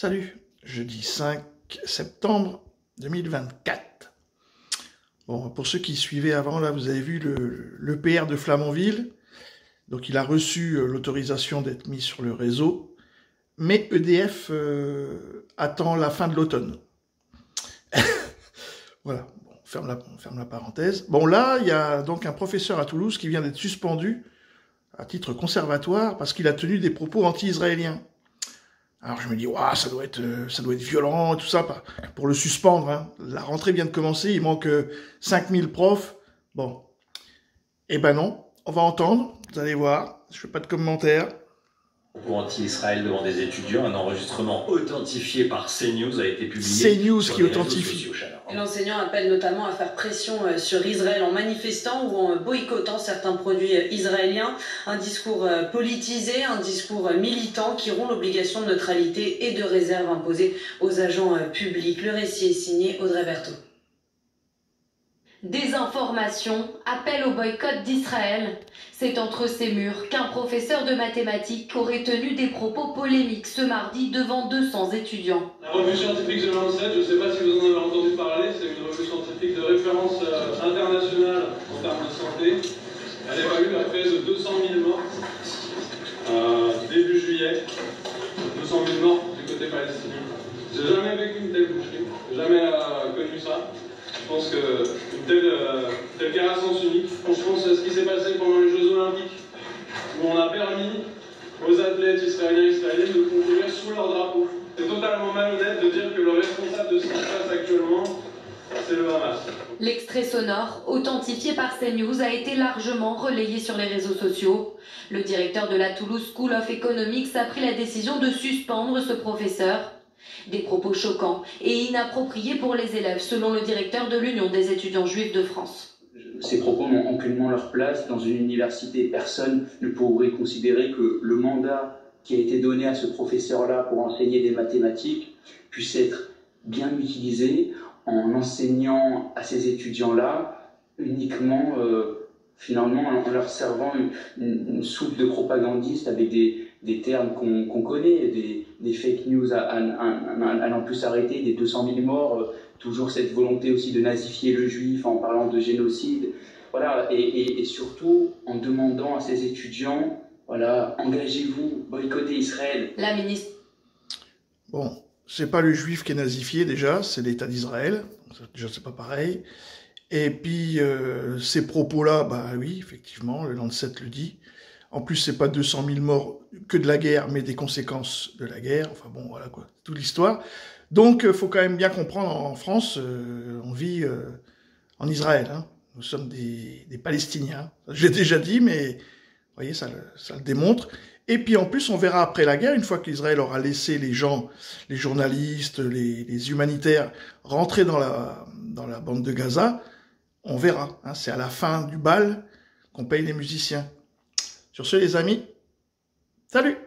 Salut, jeudi 5 septembre 2024. Bon, pour ceux qui suivaient avant, là, vous avez vu l'EPR de Flamanville. Donc, il a reçu l'autorisation d'être mis sur le réseau. Mais EDF attend la fin de l'automne. Voilà, bon, on ferme la parenthèse. Bon, là, il y a donc un professeur à Toulouse qui vient d'être suspendu à titre conservatoire parce qu'il a tenu des propos anti-israéliens. Alors je me dis, waouh, ça doit être violent, tout ça, pour le suspendre. Hein. La rentrée vient de commencer, il manque 5000 profs. Bon, eh ben non, on va entendre, vous allez voir, je fais pas de commentaires. Pour anti-Israël devant des étudiants, un enregistrement authentifié par CNews a été publié. CNews qui authentifie. L'enseignant appelle notamment à faire pression sur Israël en manifestant ou en boycottant certains produits israéliens. Un discours politisé, un discours militant qui rompt l'obligation de neutralité et de réserve imposée aux agents publics. Le récit est signé Audrey Berthaud. Désinformation, appel au boycott d'Israël. C'est entre ces murs qu'un professeur de mathématiques aurait tenu des propos polémiques ce mardi devant 200 étudiants. La revue scientifique The Lancet, je ne sais pas si vous en avez entendu parler, c'est une revue scientifique de référence internationale en termes de santé. Elle évalue la crise de 200 000 morts début juillet. 200 000 morts du côté palestinien. J'ai jamais vécu une telle boucherie, jamais connu ça. Je pense qu'une telle guerre à sens unique, je pense à ce qui s'est passé pendant les Jeux Olympiques, où on a permis aux athlètes israéliens et israéliennes de concourir sous leur drapeau. C'est totalement malhonnête de dire que le responsable de ce qui se passe actuellement, c'est le Hamas. L'extrait sonore, authentifié par CNews, a été largement relayé sur les réseaux sociaux. Le directeur de la Toulouse School of Economics a pris la décision de suspendre ce professeur. Des propos choquants et inappropriés pour les élèves, selon le directeur de l'Union des étudiants juifs de France. Ces propos n'ont aucunement leur place dans une université. Personne ne pourrait considérer que le mandat qui a été donné à ce professeur-là pour enseigner des mathématiques puisse être bien utilisé en enseignant à ces étudiants-là uniquement, finalement, en leur servant une soupe de propagandistes avec des termes qu'on connaît, des fake news à n'en plus s'arrêter, des 200 000 morts, toujours cette volonté aussi de nazifier le juif en parlant de génocide, voilà, et surtout en demandant à ces étudiants, voilà, engagez-vous, boycottez Israël. La ministre. Bon, c'est pas le juif qui est nazifié déjà, c'est l'État d'Israël, déjà c'est pas pareil. Et puis ces propos-là, bah oui, effectivement, le Lancet le dit. En plus, c'est pas 200 000 morts que de la guerre, mais des conséquences de la guerre. Enfin bon, voilà quoi, toute l'histoire. Donc, faut quand même bien comprendre, en France, on vit en Israël. Hein. Nous sommes des Palestiniens. J'ai déjà dit, mais vous voyez, ça le démontre. Et puis en plus, on verra après la guerre, une fois qu'Israël aura laissé les gens, les journalistes, les humanitaires, rentrer dans la bande de Gaza, on verra. Hein. C'est à la fin du bal qu'on paye les musiciens. Sur ce, les amis, salut!